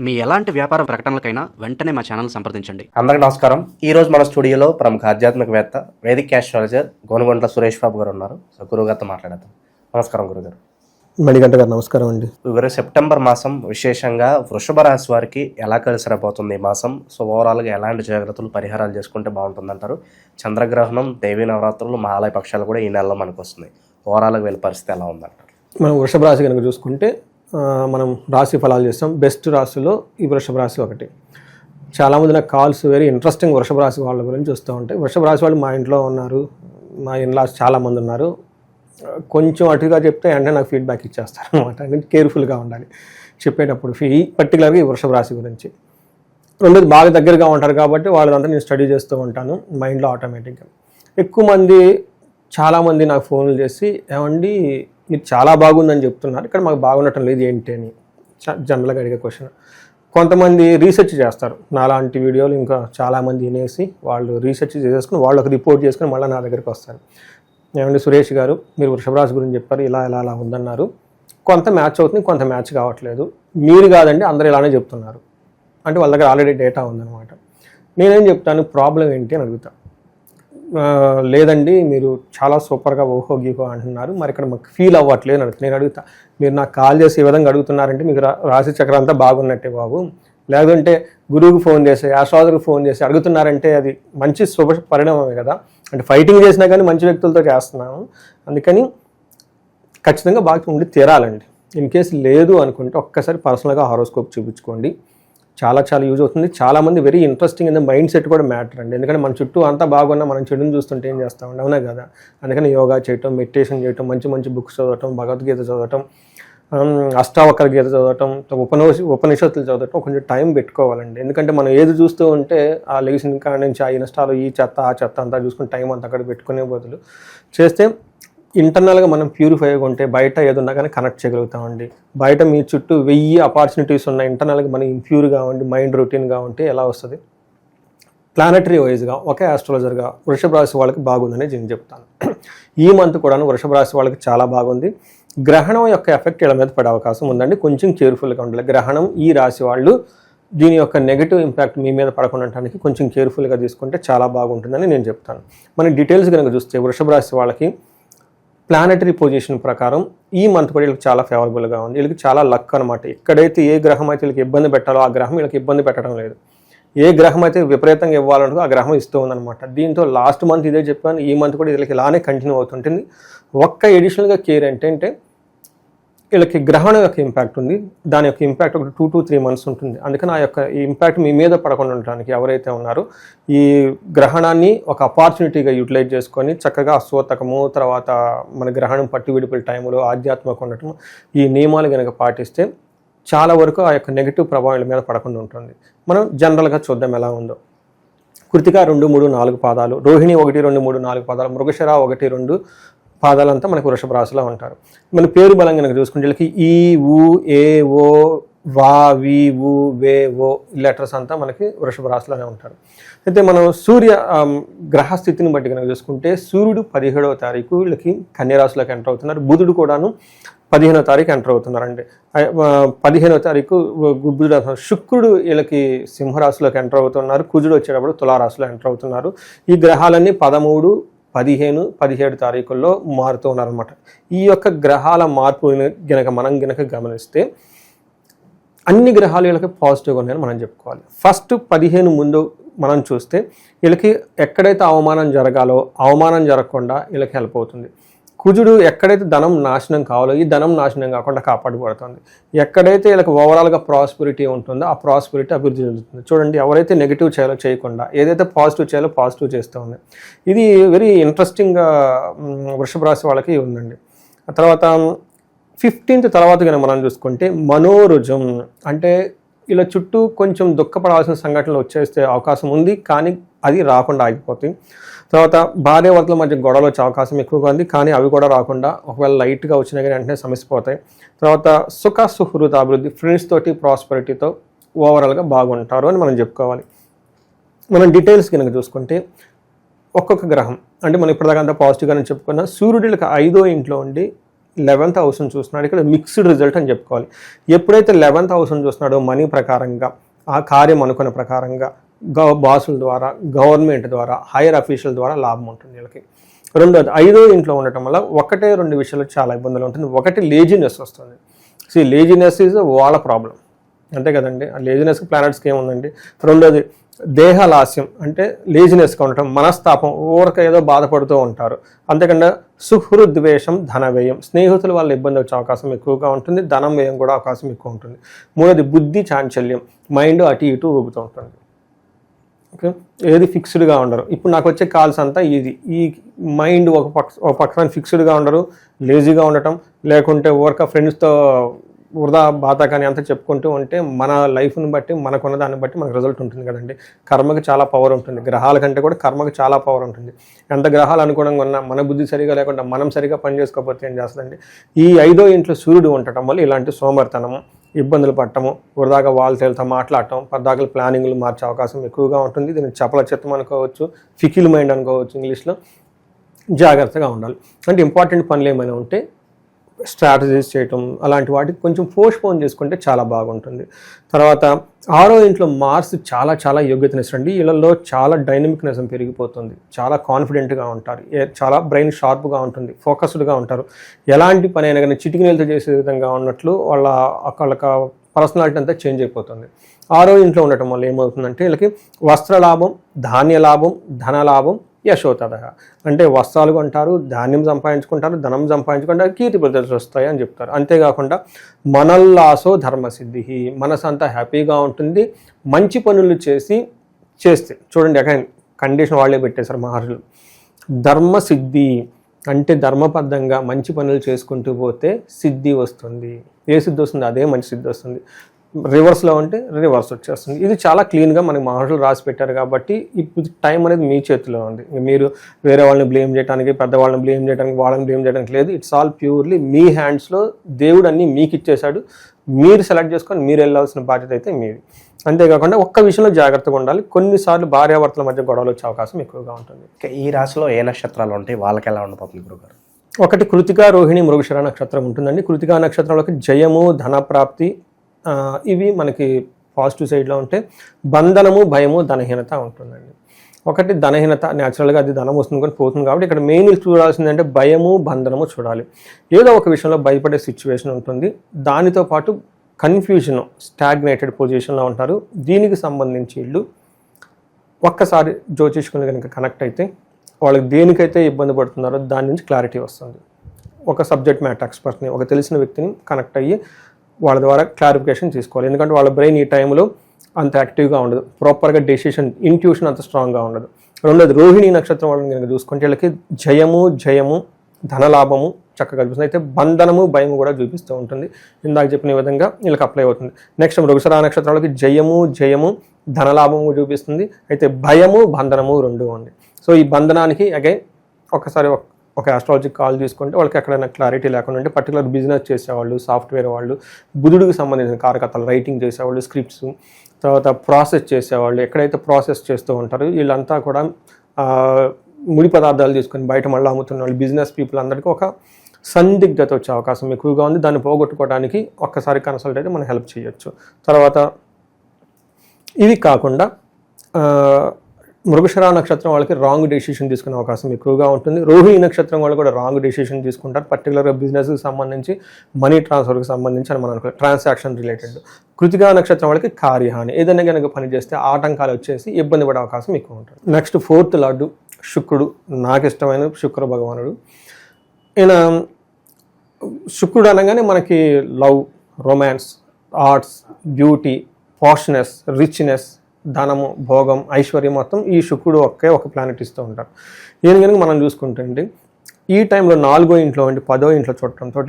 మీ ఎలాంటి వ్యాపార ప్రకటనలకైనా వెంటనే మా ఛానల్ సంప్రదించండి. అందరికీ నమస్కారం. ఈ రోజు మన స్టూడియోలో ప్రముఖ ఆధ్యాత్మికవేత్త వేదిక ఆస్ట్రాలజర్ గోనుగొంట్ల సురేష్ బాబు గారు ఉన్నారు. సో గురువుగారితో మాట్లాడదాం. నమస్కారం గురుగారు. మణికంఠ గారు నమస్కారం అండి. గురు సెప్టెంబర్ మాసం విశేషంగా వృషభ రాశి వారికి ఎలా కలిసి రాబోతుంది ఈ మాసం? సో ఓవరాల్గా ఎలాంటి జాగ్రత్తలు పరిహారాలు చేసుకుంటే బాగుంటుందంటారు? చంద్రగ్రహణం, దేవీ నవరాత్రులు, మహాలయ పక్షాలు కూడా ఈ నెలలో మనకు వస్తున్నాయి. ఓవరాల్గా వీళ్ళ పరిస్థితి ఎలా ఉందంటారు? మనం వృషభ రాశి కనుక చూసుకుంటే మనం రాశి ఫలాలు చేస్తాం. బెస్ట్ రాశిలో ఈ వృషభ రాశి ఒకటి. చాలామంది నాకు కాల్స్ వెరీ ఇంట్రెస్టింగ్ వృషభ రాశి వాళ్ళ గురించి వస్తూ ఉంటాయి. వృషభ రాశి వాళ్ళు మా ఇంట్లో ఉన్నారు, మా ఇన్లాస్ చాలామంది ఉన్నారు. కొంచెం అటుగా చెప్తే అంటే నాకు ఫీడ్బ్యాక్ ఇచ్చేస్తారు అనమాట. కేర్ఫుల్గా ఉండాలి చెప్పేటప్పుడు పర్టికులర్గా ఈ వృషభ రాశి గురించి. రెండోది బాగా దగ్గరగా ఉంటారు కాబట్టి వాళ్ళదంతా నేను స్టడీ చేస్తూ ఉంటాను మైండ్లో ఆటోమేటిక్గా. ఎక్కువ మంది చాలామంది నాకు ఫోన్లు చేసి ఏమండి మీరు చాలా బాగుందని చెప్తున్నారు, ఇక్కడ మాకు బాగుండటం లేదు ఏంటి అని జనరల్గా అడిగే క్వశ్చన్. కొంతమంది రీసెర్చ్ చేస్తారు, నాలాంటి వీడియోలు ఇంకా చాలామంది వినేసి వాళ్ళు రీసెర్చ్ చేసుకుని వాళ్ళు ఒక రిపోర్ట్ చేసుకుని మళ్ళీ నా దగ్గరికి వస్తారు. ఏమండి సురేష్ గారు మీరు వృషభ రాశి గురించి చెప్పారు, ఇలా ఇలా అలా ఉందన్నారు, కొంత మ్యాచ్ అవుతుంది, కొంత మ్యాచ్ కావట్లేదు, మీరు కాదండి అందరూ ఇలానే చెప్తున్నారు అంటే వాళ్ళ దగ్గర ఆల్రెడీ డేటా ఉందన్నమాట. నేనేం చెప్తాను, ప్రాబ్లం ఏంటి అని అడుగుతాను. లేదండి మీరు చాలా సూపర్గా ఓహో గీహో అంటున్నారు, మరి ఇక్కడ మాకు ఫీల్ అవ్వట్లేదు అని నేను అడుగుతా. మీరు నాకు కాల్ చేసి ఈ విధంగా అడుగుతున్నారంటే మీకు రాశి చక్రం అంతా బాగున్నట్టే బాబు. లేదంటే గురువుకి ఫోన్ చేసి ఆస్ట్రాలజర్కి ఫోన్ చేసి అడుగుతున్నారంటే అది మంచి శుభ పరిణామమే కదా. అంటే ఫైటింగ్ చేసినా కానీ మంచి వ్యక్తులతో చేస్తున్నాము, అందుకని ఖచ్చితంగా బాగా ఉండి తీరాలండి. ఇన్ కేసు లేదు అనుకుంటే ఒక్కసారి పర్సనల్గా హారోస్కోప్ చూపించుకోండి, చాలా యూజ్ అవుతుంది. చాలామంది very interesting in the mind set కూడా మ్యాటర్ అండి. ఎందుకంటే మన చుట్టూ అంతా బాగున్నా మనం చెడుని చూస్తుంటే ఏం చేస్తామండి, అవునా కదా. అందుకని యోగా చేయటం, మెడిటేషన్ చేయటం, మంచి బుక్స్ చదవటం, భగవద్గీత చదవటం, అష్టావకర గీత చదవటం, ఉపనిషత్తులు చదవటం కొంచెం టైం పెట్టుకోవాలండి. ఎందుకంటే మనం ఏది చూస్తూ ఉంటే ఆ లెగిసిన కాడ నుంచి ఆ ఇన్స్టాలో ఈ చెత్త ఆ చెత్త అంతా చూసుకుని టైం అంతా అక్కడ పెట్టుకునే బదులు చేస్తే ఇంటర్నల్గా మనం ప్యూరిఫైగా ఉంటే బయట ఏదున్నా కానీ కనెక్ట్ చేయగలుగుతామండి. బయట మీ చుట్టూ 1000 ఆపర్చునిటీస్ ఉన్నాయి, ఇంటర్నల్గా మనం ఇంప్యూర్గా ఉండి మైండ్ రొటీన్గా ఉంటే ఎలా వస్తుంది? ప్లానటరీ వైజ్గా ఒకే ఆస్ట్రాలజర్గా వృషభ రాశి వాళ్ళకి బాగుందని నేను చెప్తాను. ఈ మంత్ కూడా వృషభ రాశి వాళ్ళకి చాలా బాగుంది. గ్రహణం యొక్క ఎఫెక్ట్ వీళ్ళ మీద పడే అవకాశం ఉందండి, కొంచెం కేర్ఫుల్గా ఉండాలి. గ్రహణం ఈ రాశి వాళ్ళు దీని యొక్క నెగిటివ్ ఇంపాక్ట్ మీ మీద పడకుండా ఉండడానికి కొంచెం కేర్ఫుల్గా తీసుకుంటే చాలా బాగుంటుందని నేను చెప్తాను. మన డీటెయిల్స్ కనుక చూస్తే వృషభ రాశి వాళ్ళకి ప్లానటరీ పొజిషన్ ప్రకారం ఈ మంత్ కూడా వీళ్ళకి చాలా ఫేవరబుల్గా ఉంది. వీళ్ళకి చాలా లక్ అనమాట. ఎక్కడైతే ఏ గ్రహం అయితే వీళ్ళకి ఇబ్బంది పెట్టాలో ఆ గ్రహం వీళ్ళకి ఇబ్బంది పెట్టడం లేదు. ఏ గ్రహం అయితే విపరీతంగా ఇవ్వాలంటూ ఆ గ్రహం ఇస్తూ ఉందన్నమాట. దీంతో లాస్ట్ మంత్ ఇదే చెప్పాను, ఈ మంత్ కూడా వీళ్ళకి ఇలానే కంటిన్యూ అవుతుంటుంది. ఒక్క ఎడిషనల్గా కేర్ ఏంటంటే వీళ్ళకి గ్రహణం యొక్క ఇంపాక్ట్ ఉంది, దాని యొక్క ఇంపాక్ట్ ఒక 2 to 3 months ఉంటుంది. అందుకని ఆ యొక్క ఇంపాక్ట్ మీ మీద పడకుండా ఉండడానికి ఎవరైతే ఉన్నారో ఈ గ్రహణాన్ని ఒక ఆపర్చునిటీగా యూటిలైజ్ చేసుకొని చక్కగా సూతకము, తర్వాత మన గ్రహణం పట్టి విడిపిన టైంలో ఆధ్యాత్మిక ఉండటం, ఈ నియమాలు కనుక పాటిస్తే చాలా వరకు ఆ యొక్క నెగిటివ్ ప్రభావం మీద పడకుండా ఉంటుంది. మనం జనరల్గా చూద్దాం ఎలా ఉందో. కృతిక 2, 3, 4 పాదాలు, రోహిణి 1, 2, 3, 4 పాదాలు, మృగశిర 1, 2 పాదాలంతా మనకు వృషభ రాశిలో ఉంటారు. మన పేరు బలం కనుక చూసుకుంటే వీళ్ళకి ఈ ఊ ఏ ఓ వా వి ఊ వే ఓ లెటర్స్ అంతా మనకి వృషభ రాశిలోనే ఉంటారు. అయితే మనం సూర్య గ్రహస్థితిని బట్టి కనుక చూసుకుంటే సూర్యుడు 17వ తారీఖు వీళ్ళకి కన్య రాశిలోకి ఎంటర్ అవుతున్నారు. బుధుడు కూడాను 15వ తారీఖు ఎంటర్ అవుతున్నారండి. 15వ తారీఖు బుధుడు. శుక్రుడు వీళ్ళకి సింహరాశిలోకి ఎంటర్ అవుతున్నారు. కుజుడు వచ్చేటప్పుడు తులారాశిలో ఎంటర్ అవుతున్నారు. ఈ గ్రహాలన్నీ 13, 15, 17 తారీఖుల్లో మారుతూ ఉన్నారనమాట. ఈ యొక్క గ్రహాల మార్పు మనం గమనిస్తే అన్ని గ్రహాలు వీళ్ళకి పాజిటివ్గా ఉన్నాయని మనం చెప్పుకోవాలి. ఫస్ట్ 15 ముందు మనం చూస్తే వీళ్ళకి ఎక్కడైతే అవమానం జరగాలో అవమానం జరగకుండా వీళ్ళకి హెల్ప్ అవుతుంది. కుజుడు ఎక్కడైతే ధనం నాశనం కావాలో ఈ ధనం నాశనం కాకుండా కాపాడబడుతుంది. ఎక్కడైతే వీళ్ళకి ఓవరాల్గా ప్రాస్పెరిటీ ఉంటుందో ఆ ప్రాస్పెరిటీ అభివృద్ధి చెందుతుంది. చూడండి, ఎవరైతే నెగిటివ్ చేయాలో చేయకుండా ఏదైతే పాజిటివ్ చేయాలో పాజిటివ్ చేస్తూ ఉంది. ఇది వెరీ ఇంట్రెస్టింగ్గా వృషభ రాశి వాళ్ళకి ఉందండి. ఆ తర్వాత 15th తర్వాత కనుక మనం చూసుకుంటే మనోరుజం అంటే ఇలా చుట్టూ కొంచెం దుఃఖపడాల్సిన సంఘటనలు వచ్చేస్తే అవకాశం ఉంది, కానీ అది రాకుండా ఆగిపోతాయి. తర్వాత భార్యాభర్తల మధ్య గొడవలు వచ్చే అవకాశం ఎక్కువగా ఉంది, కానీ అవి కూడా రాకుండా ఒకవేళ లైట్గా వచ్చినా కానీ వెంటనే సమసిపోతాయి. తర్వాత సుఖ సుహృత అభివృద్ధి, ఫ్రెండ్స్ తోటి ప్రాస్పెరిటీతో ఓవరాల్గా బాగుంటారు అని మనం చెప్పుకోవాలి. మనం డీటెయిల్స్ కనుక చూసుకుంటే ఒక్కొక్క గ్రహం అంటే మనం ఇప్పటిదాకా అంతా పాజిటివ్గానే చెప్పుకున్నా. సూర్యుడికి 5వ ఇంట్లో ఉండి 11th హౌస్ని చూస్తున్నాడు. ఇక్కడ మిక్స్డ్ రిజల్ట్ అని చెప్పుకోవాలి. ఎప్పుడైతే 11th హౌస్ని చూస్తున్నాడో మనీ ప్రకారంగా, ఆ కార్యం అనుకున్న ప్రకారంగా బాసుల ద్వారా, గవర్నమెంట్ ద్వారా, హైయర్ అఫీషియల్ ద్వారా లాభం ఉంటుంది వీళ్ళకి. రెండోది 5వ ఇంట్లో ఉండటం వల్ల 1-2 విషయాలు చాలా ఇబ్బందులు ఉంటుంది. ఒకటి లేజినెస్ వస్తుంది. లేజినెస్ ఈజ్ వాళ్ళ ప్రాబ్లం, అంతే కదండి. ఆ లేజినెస్కి ప్లానెట్స్కి ఏముందండి. రెండోది దేహలాస్యం, అంటే లేజినెస్గా ఉండటం, మనస్తాపం, ఊరక ఏదో బాధపడుతూ ఉంటారు. అంతేకాకుండా సుహృద్వేషం, ధన వ్యయం, స్నేహితుల వల్ల ఇబ్బంది వచ్చే అవకాశం ఎక్కువగా ఉంటుంది. ధనం వ్యయం కూడా అవకాశం ఎక్కువ ఉంటుంది. మూడోది బుద్ధి చాంచల్యం, మైండ్ అటు ఇటు ఊగుతూ ఉంటుంది. ఓకే, ఏది ఫిక్స్డ్గా ఉండరు. ఇప్పుడు నాకు వచ్చే కాల్స్ అంతా ఇది, ఈ మైండ్ ఒక పక్కన ఫిక్స్డ్గా ఉండరు, లేజీగా ఉండటం, లేకుంటే ఊరక ఫ్రెండ్స్తో వృధా బాధ కానీ అంతా చెప్పుకుంటూ ఉంటే మన లైఫ్ని బట్టి, మనకున్న దాన్ని బట్టి మనకు రిజల్ట్ ఉంటుంది కదండి. కర్మకి చాలా పవర్ ఉంటుంది. గ్రహాల కంటే కూడా కర్మకి చాలా పవర్ ఉంటుంది. ఎంత గ్రహాలు అనుగుణంగా ఉన్నా మన బుద్ధి సరిగా లేకుండా మనం సరిగా పని చేసుకోకపోతే ఏం చేస్తుందండి. ఈ 5వ ఇంట్లో సూర్యుడు ఉండటం వల్ల ఇలాంటి సోమర్తనము, ఇబ్బందులు పడటము, వృధాగా వాళ్ళు తేలితో మాట్లాడటం, పద్దాకలు ప్లానింగ్లు మార్చే అవకాశం ఎక్కువగా ఉంటుంది. దీన్ని చపల చిత్తం అనుకోవచ్చు, ఫికిల్ మైండ్ అనుకోవచ్చు ఇంగ్లీష్లో. జాగ్రత్తగా ఉండాలి. అంటే ఇంపార్టెంట్ పనులు ఏమైనా ఉంటే స్ట్రాటజీస్ చేయటం, అలాంటి వాటికి కొంచెం పోస్ట్పోన్ చేసుకుంటే చాలా బాగుంటుంది. తర్వాత 6వ ఇంట్లో మార్స్ చాలా చాలా యోగ్యతనిస్తుంది. వీళ్ళల్లో చాలా డైనమిక్నెస్ పెరిగిపోతుంది. చాలా కాన్ఫిడెంట్గా ఉంటారు. చాలా బ్రెయిన్ షార్ప్గా ఉంటుంది, ఫోకస్డ్గా ఉంటారు. ఎలాంటి పని అయినా కానీ చిటికినీళ్ళతో చేసే విధంగా ఉన్నట్లు వాళ్ళకి పర్సనాలిటీ అంతా చేంజ్ అయిపోతుంది. 6వ ఇంట్లో ఉండటం వల్ల ఏమవుతుందంటే వీళ్ళకి వస్త్రలాభం, ధాన్య లాభం, ధన లాభం, యశోతద, అంటే వస్త్రాలు కొంటారు, ధాన్యం సంపాదించుకుంటారు, ధనం సంపాదించుకుంటారు, కీర్తి ప్రదర్శనలు వస్తాయి అని చెప్తారు. అంతేకాకుండా మనల్లాసో ధర్మసిద్ధి, మనసు అంతా హ్యాపీగా ఉంటుంది. మంచి పనులు చేస్తే చూడండి, అక్కడ కండిషన్ వాళ్ళే పెట్టేశారు మహర్షులు. ధర్మసిద్ధి అంటే ధర్మబద్ధంగా మంచి పనులు చేసుకుంటూ పోతే సిద్ధి వస్తుంది. ఏ సిద్ధి వస్తుంది? అదే మంచి సిద్ధి వస్తుంది. రివర్స్లో ఉంటే రివర్స్ వచ్చేస్తుంది. ఇది చాలా క్లీన్గా మనకి మహర్షులు రాసి పెట్టారు కాబట్టి ఇప్పుడు టైం అనేది మీ చేతిలో ఉంది. మీరు వేరే వాళ్ళని బ్లేమ్ చేయడానికి, పెద్దవాళ్ళని బ్లేమ్ చేయడానికి, వాళ్ళని బ్లేమ్ చేయడానికి లేదు. ఇట్స్ ఆల్ ప్యూర్లీ మీ హ్యాండ్స్లో. దేవుడు అన్నీ మీకు ఇచ్చేశాడు. మీరు సెలెక్ట్ చేసుకొని మీరు వెళ్ళాల్సిన బాధ్యత అయితే మీది. అంతేకాకుండా ఒక్క విషయంలో జాగ్రత్తగా ఉండాలి. కొన్నిసార్లు భార్యాభర్తల మధ్య గొడవలు వచ్చే అవకాశం ఎక్కువగా ఉంటుంది. ఈ రాశిలో ఏ నక్షత్రాలు ఉంటాయి, వాళ్ళకి ఎలా ఉండబోతుంది గురుగారు? ఒకటి కృతిక, రోహిణి, మృగశిర నక్షత్రం ఉంటుందండి. కృతిక నక్షత్రంలోకి జయము, ధనప్రాప్తి, ఇవి మనకి పాజిటివ్ సైడ్లో ఉంటే బంధనము, భయము, ధనహీనత ఉంటుందండి. ఒకటి ధనహీనత, న్యాచురల్గా అది ధనం వస్తుంది కానీ పోతుంది కాబట్టి ఇక్కడ మెయిన్ చూడాల్సిందంటే భయము, బంధనము చూడాలి. ఏదో ఒక విషయంలో భయపడే సిచ్యువేషన్ ఉంటుంది. దానితో పాటు కన్ఫ్యూజన్, స్టాగ్నేటెడ్ పొజిషన్లో ఉంటారు. దీనికి సంబంధించి వీళ్ళు ఒక్కసారి జ్యోతిష్కుని కనుక కనెక్ట్ అయితే వాళ్ళకి దేనికైతే ఇబ్బంది పడుతున్నారో దాని నుంచి క్లారిటీ వస్తుంది. ఒక సబ్జెక్ట్ మ్యాటర్ ఎక్స్పర్ట్ని, ఒక తెలిసిన వ్యక్తిని కనెక్ట్ అయ్యి వాళ్ళ ద్వారా క్లారిఫికేషన్ తీసుకోవాలి. ఎందుకంటే వాళ్ళ బ్రెయిన్ ఈ టైంలో అంత యాక్టివ్గా ఉండదు, ప్రాపర్గా డెసిషన్, ఇంట్యూషన్ అంత స్ట్రాంగ్గా ఉండదు. రెండోది రోహిణి నక్షత్రం వాళ్ళని కనుక చూసుకుంటే వీళ్ళకి జయము, ధనలాభము చక్కగా చూపిస్తుంది. అయితే బంధనము, భయము కూడా చూపిస్తూ ఉంటుంది. ఇందాక చెప్పిన విధంగా వీళ్ళకి అప్లై అవుతుంది. నెక్స్ట్ మృగశిర నక్షత్రాలకి జయము, ధనలాభము చూపిస్తుంది. అయితే భయము, బంధనము రెండు ఉంది. సో ఈ బంధనానికి అగైన్ ఒకసారి ఒక ఆస్ట్రాలజీ కాల్ తీసుకుంటే వాళ్ళకి ఎక్కడైనా క్లారిటీ లేకుండా అంటే పర్టికులర్ బిజినెస్ చేసేవాళ్ళు, సాఫ్ట్వేర్ వాళ్ళు, బుధుడికి సంబంధించిన కారకథలు, రైటింగ్ చేసేవాళ్ళు, స్క్రిప్ట్స్, తర్వాత ప్రాసెస్ చేసేవాళ్ళు, ఎక్కడైతే ప్రాసెస్ చేస్తూ ఉంటారో వీళ్ళంతా కూడా ముడి పదార్థాలు తీసుకొని బయట మళ్ళీ అమ్ముతున్న వాళ్ళు, బిజినెస్ పీపుల్ అందరికీ ఒక సందిగ్ధత వచ్చే అవకాశం ఎక్కువగా ఉంది. దాన్ని పోగొట్టుకోవడానికి ఒక్కసారి కన్సల్ట్ అయితే మనం హెల్ప్ చేయొచ్చు. తర్వాత ఇవి కాకుండా మృగశిర నక్షత్రం వాళ్ళకి రాంగ్ డెసిషన్ తీసుకునే అవకాశం ఎక్కువగా ఉంటుంది. రోహిణి నక్షత్రం వాళ్ళు కూడా రాంగ్ డెసిషన్ తీసుకుంటారు, పర్టికులర్గా బిజినెస్కి సంబంధించి, మనీ ట్రాన్స్ఫర్కి సంబంధించి అని మనం అనుకోవాలి, ట్రాన్సాక్షన్ రిలేటెడ్. కృతికా నక్షత్రం వాళ్ళకి కార్యహాని, ఏదైనా కనుక పని చేస్తే ఆటంకాలు వచ్చేసి ఇబ్బంది పడే అవకాశం ఎక్కువ ఉంటుంది. నెక్స్ట్ 4th లార్డు శుక్రుడు, నాకు ఇష్టమైన శుక్ర భగవానుడు. ఈయన శుక్రుడు అనగానే మనకి love, romance, arts, beauty, poshness, richness, ధనము, భోగం, ఐశ్వర్యం మొత్తం ఈ శుక్రుడు ఒక ప్లానెట్ ఇస్తూ ఉంటారు. ఈయన కనుక మనం చూసుకుంటే ఈ టైంలో 4వ ఇంట్లో అంటే 10వ ఇంట్లో చూడటంతో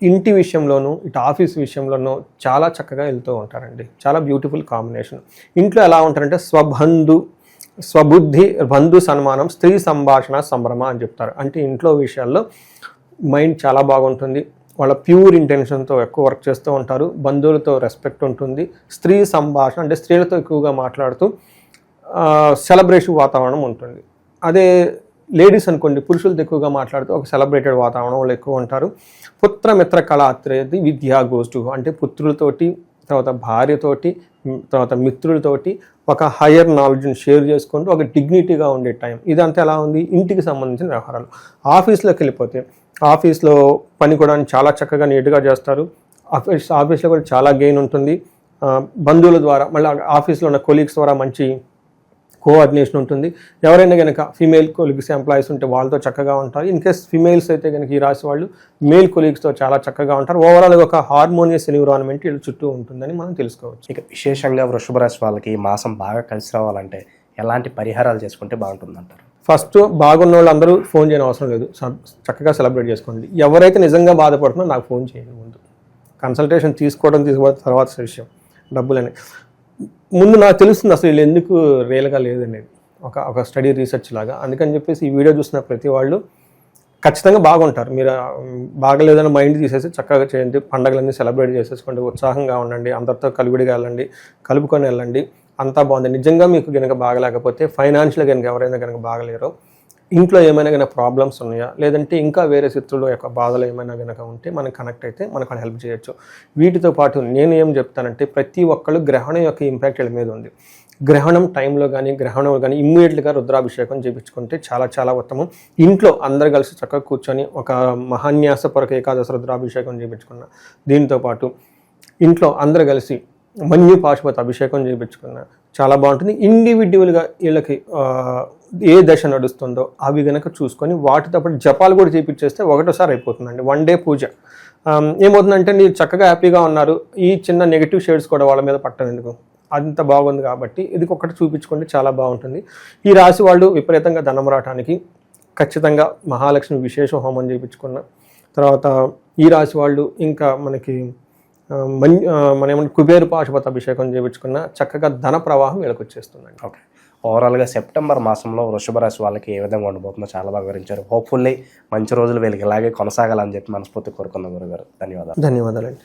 ఇంటి విషయంలోనూ ఇటు ఆఫీస్ విషయంలోనూ చాలా చక్కగా వెళ్తూ ఉంటారండి. చాలా బ్యూటిఫుల్ కాంబినేషన్. ఇంట్లో ఎలా ఉంటారంటే స్వబుద్ధి, బంధు సన్మానం, స్త్రీ సంభాషణ, సంభ్రమ అని చెప్తారు. అంటే ఇంట్లో విషయాల్లో మైండ్ చాలా బాగుంటుంది. వాళ్ళ ప్యూర్ ఇంటెన్షన్తో ఎక్కువ వర్క్ చేస్తూ ఉంటారు. బంధువులతో రెస్పెక్ట్ ఉంటుంది. స్త్రీ సంభాషణ అంటే స్త్రీలతో ఎక్కువగా మాట్లాడుతూ సెలబ్రేషన్ వాతావరణం ఉంటుంది. అదే లేడీస్ అనుకోండి, పురుషులతో ఎక్కువగా మాట్లాడుతూ ఒక సెలబ్రేటెడ్ వాతావరణంలో ఎక్కువ ఉంటారు. పుత్రమిత్ర కళాత్రేది విద్యా గోష్ఠు అంటే పుత్రులతోటి, తర్వాత భార్యతోటి, తర్వాత మిత్రులతోటి ఒక హయ్యర్ నాలెడ్జ్ని షేర్ చేసుకుంటూ ఒక డిగ్నిటీగా ఉండే టైం. ఇదంతా ఎలా ఉంది, ఇంటికి సంబంధించిన వ్యవహారాలు. ఆఫీస్లోకి వెళ్ళిపోతే ఆఫీస్లో పని కూడా చాలా చక్కగా నీట్గా చేస్తారు. ఆఫీస్లో కూడా చాలా గెయిన్ ఉంటుంది. బంధువుల ద్వారా, మళ్ళీ ఆఫీస్లో ఉన్న కొలీగ్స్ ద్వారా మంచి కోఆర్డినేషన్ ఉంటుంది. ఎవరైనా కనుక ఫీమేల్ కొలీగ్స్ ఎంప్లాయీస్ ఉంటే వాళ్ళతో చక్కగా ఉంటారు. ఇన్ కేస్ ఫీమేల్స్ అయితే కనుక ఈ రాశి వాళ్ళు మేల్ కొలీగ్స్తో చాలా చక్కగా ఉంటారు. ఓవరాల్గా ఒక హార్మోనియస్ ఎన్విరాన్మెంట్ వీళ్ళ చుట్టూ ఉంటుందని మనం తెలుసుకోవచ్చు. ఇక విశేషంగా వృషభ రాశి వాళ్ళకి ఈ మాసం బాగా కలిసి రావాలంటే ఎలాంటి పరిహారాలు చేసుకుంటే బాగుంటుందంటారు? ఫస్ట్ బాగున్న వాళ్ళందరూ ఫోన్ చేయని అవసరం లేదు, చక్కగా సెలబ్రేట్ చేసుకోండి. ఎవరైతే నిజంగా బాధపడుతున్నారో నాకు ఫోన్ చేయండి. ముందు కన్సల్టేషన్ తీసుకోవడం తర్వాత విషయం, డబ్బులని ముందు నాకు తెలుస్తుంది అసలు వీళ్ళు ఎందుకు రియల్గా లేదనేది, ఒక స్టడీ రీసెర్చ్ లాగా. అందుకని చెప్పేసి ఈ వీడియో చూసిన ప్రతి వాళ్ళు ఖచ్చితంగా బాగుంటారు. మీరు బాగలేదని మైండ్ తీసేసి చక్కగా చేయండి, పండగలన్నీ సెలబ్రేట్ చేసేసుకోండి, ఉత్సాహంగా ఉండండి, అందరితో కలివిడిగా వెళ్ళండి, కలుపుకొని వెళ్ళండి, అంతా బాగుంది. నిజంగా మీకు కనుక బాగలేకపోతే, ఫైనాన్షియల్గా కనుక ఎవరైనా కనుక బాగలేరో, ఇంట్లో ఏమైనా కనుక ప్రాబ్లమ్స్ ఉన్నాయా, లేదంటే ఇంకా వేరే శత్రువుల యొక్క బాధలు ఏమైనా కనుక ఉంటే మనకు కనెక్ట్ అయితే మనకు హెల్ప్ చేయొచ్చు. వీటితో పాటు నేను ఏం చెప్తానంటే, ప్రతి ఒక్కళ్ళు గ్రహణం యొక్క ఇంపాక్ట్ వీళ్ళ మీద ఉంది. గ్రహణం టైంలో కానీ ఇమ్మీడియట్గా రుద్రాభిషేకం చేయించుకుంటే చాలా చాలా ఉత్తమం. ఇంట్లో అందరు కలిసి చక్కగా కూర్చొని ఒక మహాన్యాసపరక ఏకాదశి రుద్రాభిషేకం చేయించుకున్న, దీంతో పాటు ఇంట్లో అందరు కలిసి మన్యు పాశుపత అభిషేకం చేయించుకున్న చాలా బాగుంటుంది. ఇండివిజువల్గా వీళ్ళకి ఏ దశ నడుస్తుందో అవి కనుక చూసుకొని వాటితో పాటు జపాలు కూడా చేయించేస్తే ఒకటోసారి అయిపోతుందండి. 1 డే పూజ. ఏమవుతుందంటే మీరు చక్కగా హ్యాపీగా ఉన్నారు, ఈ చిన్న నెగిటివ్ షేడ్స్ కూడా వాళ్ళ మీద పట్టదు ఎందుకు, అంత బాగుంది కాబట్టి ఇది ఒకటి చూపించుకుంటే చాలా బాగుంటుంది. ఈ రాశి వాళ్ళు విపరీతంగా ధనం రావడానికి ఖచ్చితంగా మహాలక్ష్మి విశేష హోమం చేయించుకున్న తర్వాత, ఈ రాశి వాళ్ళు ఇంకా మనకి మన ఏమన్నా కుబేరు పాశుపత అభిషేకం చేయించుకున్న చక్కగా ధన ప్రవాహం వీళ్ళకి వచ్చేస్తుందండి. ఓకే, ఓవరాల్గా సెప్టెంబర్ మాసంలో వృషభ రాశి వాళ్ళకి ఏ విధంగా ఉండబోతుందో చాలా బాగా వివరించారు. హోప్ఫుల్లీ మంచి రోజులు వీళ్ళకి ఇలాగే కొనసాగాలని చెప్పి మనస్ఫూర్తి కోరుకుందాం గురుగారు. ధన్యవాదాలు. ధన్యవాదాలండి.